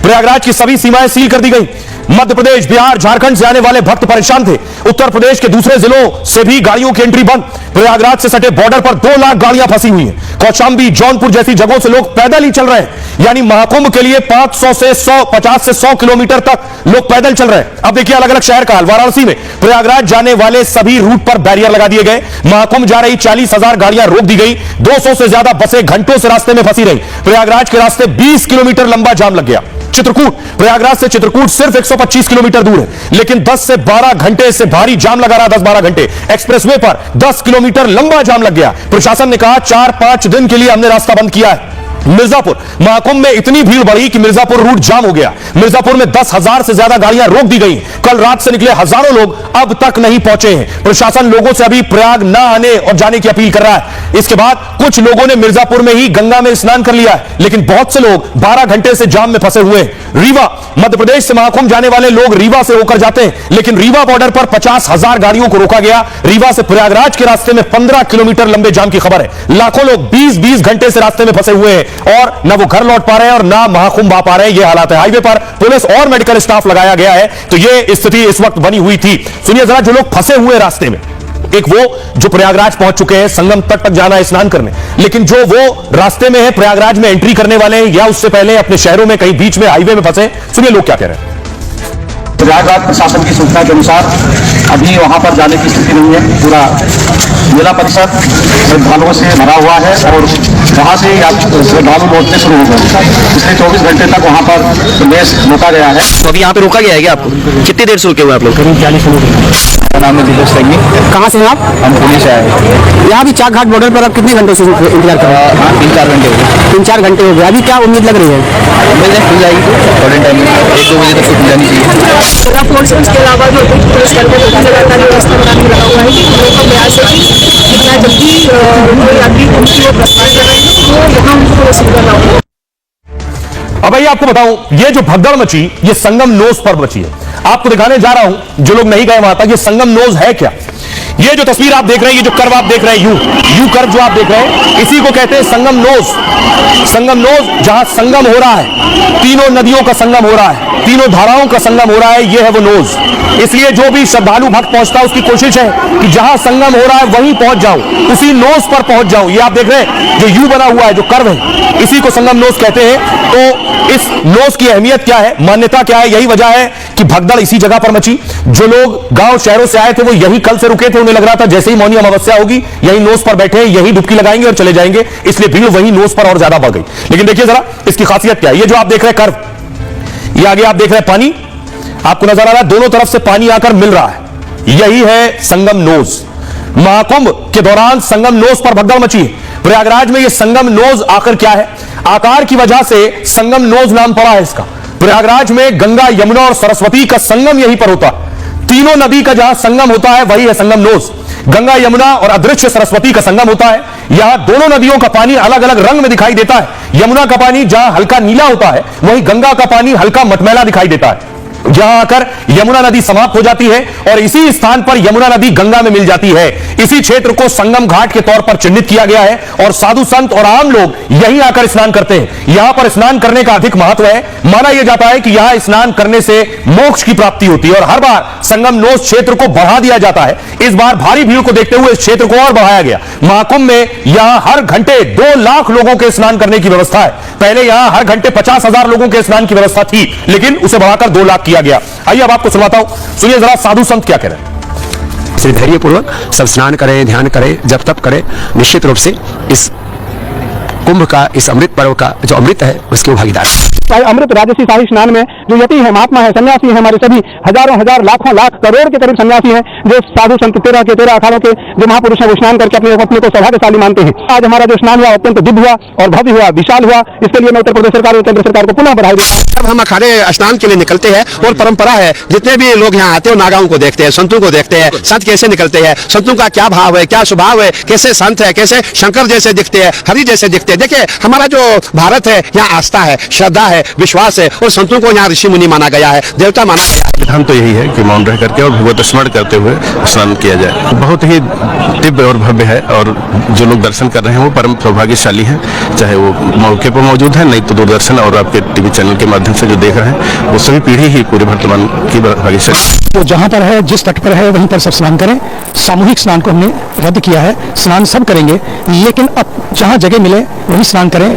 प्रयागराज की सभी सीमाएं सील कर दी गई। मध्य प्रदेश, बिहार, झारखंड से आने वाले भक्त परेशान थे। उत्तर प्रदेश के दूसरे जिलों से भी गाड़ियों की एंट्री बंद। प्रयागराज से सटे बॉर्डर पर 2 लाख गाड़ियां फंसी हुई हैं। कौशांबी, जौनपुर जैसी जगहों से लोग पैदल ही चल रहे हैं। यानी महाकुंभ के लिए 50 से 100 किलोमीटर तक लोग पैदल चल रहे हैं। अब देखिए अलग अलग शहर का हाल। वाराणसी में प्रयागराज जाने वाले सभी रूट पर बैरियर लगा दिए गए। महाकुंभ जा रही 40,000 गाड़ियां रोक दी गई। 200 से ज्यादा बसें घंटों से रास्ते में फंसी रही। प्रयागराज के रास्ते 20 किलोमीटर लंबा जाम लग गया। चित्रकूट, प्रयागराज से चित्रकूट सिर्फ 125 किलोमीटर दूर है, लेकिन 10 से 12 घंटे से भारी जाम लगा रहा। 10-12 घंटे एक्सप्रेसवे पर 10 किलोमीटर लंबा जाम लग गया। प्रशासन ने कहा 4-5 दिन के लिए हमने रास्ता बंद किया है। मिर्जापुर, महाकुंभ में इतनी भीड़ बढ़ी कि मिर्जापुर रूट जाम हो गया। मिर्जापुर में 10,000 से ज्यादा गाड़ियां रोक दी गई। कल रात से निकले हजारों लोग अब तक नहीं पहुंचे हैं। प्रशासन लोगों से अभी प्रयाग न आने और जाने की अपील कर रहा है। इसके बाद कुछ लोगों ने मिर्जापुर में ही गंगा में स्नान कर लिया है, लेकिन बहुत से लोग 12 घंटे से जाम में फंसे हुए हैं। रीवा, मध्य प्रदेश से महाकुंभ जाने वाले लोग रीवा से होकर जाते हैं, लेकिन रीवा बॉर्डर पर 50,000 गाड़ियों को रोका गया। रीवा से प्रयागराज के रास्ते में 15 किलोमीटर लंबे जाम की खबर है। लाखों लोग 20-20 घंटे से रास्ते में फंसे हुए हैं और ना वो घर लौट पा रहे हैं और ना महाकुंभ आ पा रहे हैं। ये हालात है। हाईवे पर पुलिस और मेडिकल स्टाफ लगाया गया है। तो ये स्थिति इस वक्त बनी हुई थी। सुनिए जरा, जो लोग फंसे हुए रास्ते में, एक वो जो प्रयागराज पहुंच चुके हैं, संगम तट तक जाना है स्नान करने, लेकिन जो वो रास्ते में है प्रयागराज में एंट्री करने वाले हैं या उससे पहले अपने शहरों में कहीं बीच में हाईवे में फंसे, सुनिए लोग क्या कह रहे हैं। प्रयागराज प्रशासन की सूचना के अनुसार अभी वहां पर जाने की स्थिति नहीं है। पूरा मेला परिसर श्रद्धालुओं से भरा हुआ है और वहां से श्रद्धालु लौटने शुरू हो गए। पिछले 24 घंटे तक वहां पर प्रवेश रोका गया है। तो अभी यहाँ पे रोका गया है क्या आपको? कितनी देर से रुके हुए आप लोग? करीब 40 मिनट। नाम है दिलेश सिंह। कहाँ से हैं आप? हम पुणे से आए। यहाँ भी चाक घाट बॉर्डर पर आप कितने घंटों से इंतजार कर रहे हैं? 3-4 घंटे हो गए। 3-4 घंटे हो गए। अभी क्या उम्मीद लग रही है? खुल जाएगी थोड़े टाइम में, 1-2 बजे तक खुल जानी चाहिए। फोर्स इसके अलावा जो पुलिस करके लगातार व्यवस्था बनाने में लगा हुआ है। लोगों का प्रयास है कि जितना जल्दी यात्री उनकी वो प्रस्थान कर रहे हैं वो यहाँ उनको रिसीव करना होगा। अब भाई आपको बताऊं, ये जो भगदड़ मची ये संगम नोज पर मची है। आपको दिखाने जा रहा हूं, जो लोग नहीं गए वहां तक, ये संगम नोज है क्या। ये जो तस्वीर आप देख रहे हैं, ये जो कर्व आप देख रहे हैं, यू कर्व जो आप देख रहे हैं, इसी को कहते हैं संगम नोज। संगम नोज, जहां संगम हो रहा है, तीनों नदियों का संगम हो रहा है, तीनों धाराओं का संगम हो रहा है, ये है वो नोज। इसलिए जो भी श्रद्धालु भक्त पहुंचता है उसकी कोशिश है कि जहां संगम हो रहा है वहीं पहुंच जाऊं, उसी नोज पर पहुंच जाऊं। ये आप देख रहे हैं जो यू बना हुआ है, जो कर्व है, इसी को संगम नोज कहते हैं। तो इस नोज की अहमियत क्या है, मान्यता क्या है, यही वजह है कि भगदड़ इसी जगह पर मची। जो लोग गांव शहरों से आए थे वो यही कल से रुके थे। उन्हें लग रहा था जैसे ही मौनी अमावस्या होगी यही नोज पर बैठे, यही डुबकी लगाएंगे और चले जाएंगे, इसलिए भीड़ वही नोज पर और ज्यादा बढ़ गई। लेकिन देखिए जरा इसकी खासियत क्या है। ये जो आप देख रहे हैं कर्व, ये आगे आप देख रहे हैं पानी, आपको नजर आ रहा है दोनों तरफ से पानी आकर मिल रहा है, यही है संगम नोज। महाकुंभ के दौरान संगम नोज पर भगदड़ मची है। प्रयागराज में ये संगम नोज आकर क्या है, आकार की वजह से संगम नोज नाम पड़ा है इसका। प्रयागराज में गंगा, यमुना और सरस्वती का संगम यहीं पर होता है। तीनों नदी का जहां संगम होता है वही है संगम नोज। गंगा, यमुना और अदृश्य सरस्वती का संगम होता है। यहां दोनों नदियों का पानी अलग अलग रंग में दिखाई देता है। यमुना का पानी जहां हल्का नीला होता है, वहीं गंगा का पानी हल्का मटमैला दिखाई देता है। जहां आकर यमुना नदी समाप्त हो जाती है और इसी स्थान पर यमुना नदी गंगा में मिल जाती है। इसी क्षेत्र को संगम घाट के तौर पर चिन्हित किया गया है और साधु संत और आम लोग यहीं आकर स्नान करते हैं। यहां पर स्नान करने का अधिक महत्व है। माना यह जाता है कि यहां स्नान करने से मोक्ष की प्राप्ति होती है और हर बार संगम नोज क्षेत्र को बढ़ा दिया जाता है। इस बार भारी भीड़ को देखते हुए इस क्षेत्र को और बढ़ाया गया। महाकुंभ में यहां हर घंटे 2 लाख लोगों के स्नान करने की व्यवस्था है। पहले यहां हर घंटे 50,000 लोगों के स्नान की व्यवस्था थी, लेकिन उसे बढ़ाकर 2 लाख किया गया। आइए अब आपको सुनाता हूं, सुनिए जरा साधु संत क्या कह रहे हैं। श्री धैर्यपूर्वक सब स्नान करें, ध्यान करें, जब तप करें। निश्चित रूप से इस कुंभ का, इस अमृत पर्व का जो अमृत है उसके भागीदार। अमृत राजसी शाही स्नान में जो यति है, महात्मा है, सन्यासी है, हमारे सभी हजारों हजार लाखों लाख करोड़ के करीब सन्यासी हैं, जो साधु संत 13 अखाड़ों के जो महापुरुष हैं वो स्नान करके अपने को सौभाग्यशाली मानते हैं। आज हमारा जो स्नान हुआ अत्यंत दिव्य हुआ और भव्य हुआ, विशाल हुआ। इसके लिए मैं उत्तर प्रदेश सरकार और केंद्र सरकार को पुनः बधाई देता हूं। जब हम अखाड़े स्नान के लिए निकलते हैं और परंपरा है, जितने भी लोग यहाँ आते हैं नागाओं को देखते हैं, संतों को देखते हैं, संत कैसे निकलते हैं, संतों का क्या भाव है, क्या स्वभाव है, कैसे संत है, कैसे शंकर जैसे दिखते हैं, हरि जैसे दिखते हैं। है। देखिए हमारा जो भारत है, यहाँ आस्था है, श्रद्धा है, विश्वास है, और संतों को यहाँ ऋषि मुनि माना गया है, देवता माना गया है। विधान तो यही है कि मौन रह करके और भगवत स्मरण करते हुए स्नान किया जाए। बहुत ही दिव्य और भव्य है, और जो लोग दर्शन कर रहे हैं वो परम सौभाग्यशाली हैं, चाहे वो मौके पर मौजूद है, नहीं तो दूरदर्शन और आपके टीवी चैनल के माध्यम से जो देख रहे हैं वो सभी पीढ़ी ही पूरे वर्तमान की भाग्यशाली। तो जहाँ पर है, जिस तट पर है, वहीं पर सब स्नान करें। सामूहिक स्नान को हमने रद्द किया है, स्नान सब करेंगे, लेकिन अब जहाँ जगह मिले वहीं स्नान करें।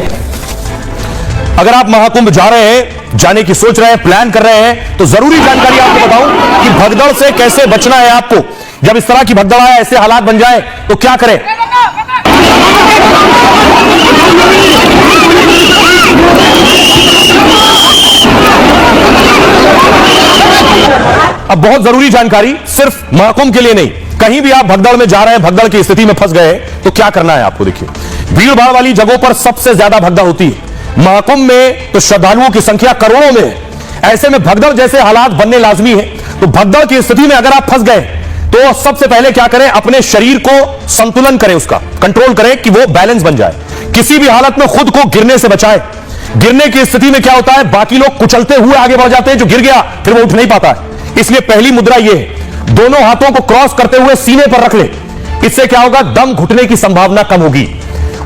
अगर आप महाकुंभ जा रहे हैं, जाने की सोच रहे हैं, प्लान कर रहे हैं, तो जरूरी जानकारी आपको बताऊं कि भगदड़ से कैसे बचना है आपको। जब इस तरह की भगदड़ आए, ऐसे हालात बन जाए, तो क्या करें। अब बहुत जरूरी जानकारी, सिर्फ महाकुंभ के लिए नहीं, कहीं भी आप भगदड़ में जा रहे हैं, भगदड़ की स्थिति में फंस गए, तो क्या करना है आपको। देखिए, भीड़ भाड़ वाली जगहों पर सबसे ज्यादा भगदड़ होती है। महाकुंभ में तो श्रद्धालुओं की संख्या करोड़ों में है। ऐसे में भगदड़ जैसे हालात बनने लाजमी है। तो भगदड़ की स्थिति में अगर आप फंस गए, तो सबसे पहले क्या करें, अपने शरीर को संतुलन करें, उसका कंट्रोल करें कि वो बैलेंस बन जाए। किसी भी हालत में खुद को गिरने से बचाएं। गिरने की स्थिति में क्या होता है, बाकी लोग कुचलते हुए आगे बढ़ जाते हैं, जो गिर गया फिर वो उठ नहीं पाता है। इसलिए पहली मुद्रा यह है, दोनों हाथों को क्रॉस करते हुए सीने पर रख ले। इससे क्या होगा, दम घुटने की संभावना कम होगी।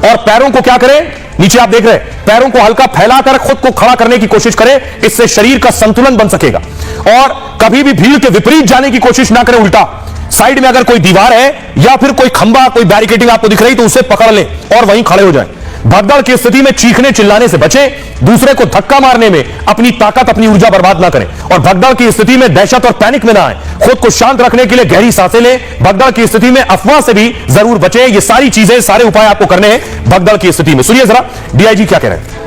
और पैरों को क्या करें, नीचे आप देख रहे हैं, पैरों को हल्का फैलाकर खुद को खड़ा करने की कोशिश करें। इससे शरीर का संतुलन बन सकेगा। और कभी भी भीड़ के विपरीत जाने की कोशिश ना करें, उल्टा साइड में अगर कोई दीवार है या फिर कोई खंबा, कोई बैरिकेडिंग आपको दिख रही, तो उसे पकड़ लें और वहीं खड़े हो जाएं। भगदड़ की स्थिति में चीखने चिल्लाने से बचें। दूसरे को धक्का मारने में अपनी ताकत, अपनी ऊर्जा बर्बाद ना करें। और भगदड़ की स्थिति में दहशत और पैनिक में ना आए। खुद को शांत रखने के लिए गहरी सांसें लें। भगदड़ की स्थिति में अफवाह से भी जरूर बचें। ये सारी चीजें, सारे उपाय आपको करने हैं भगदड़ की स्थिति में। सुनिए जरा डीआईजी क्या कह रहे हैं।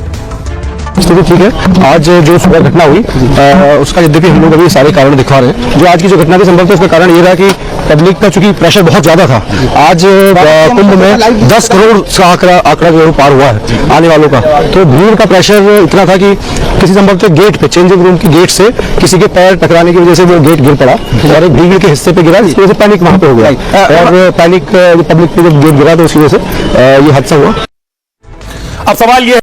स्थिति ठीक है। आज जो सुबह घटना हुई, उसका यद्यपि हम लोग अभी सारे कारण दिखा रहे हैं। जो आज की जो घटना थी, संभवतः उसका कारण ये रहा कि पब्लिक का चूंकि प्रेशर बहुत ज्यादा था। आज कुंभ में 10 करोड़ का आंकड़ा जो पार हुआ है आने वालों का, तो भीड़ का प्रेशर इतना था कि किसी संभवतः गेट पे, चेंजिंग रूम की गेट से किसी के पैर टकराने की वजह से वो गेट गिर पड़ा और एक भीड़ के हिस्से पे गिरा, जिसकी वजह से पैनिक वहां पे हो गया। और पैनिक पब्लिक पे जब गेट गिरा तो उसकी वजह से ये हादसा हुआ। अब सवाल ये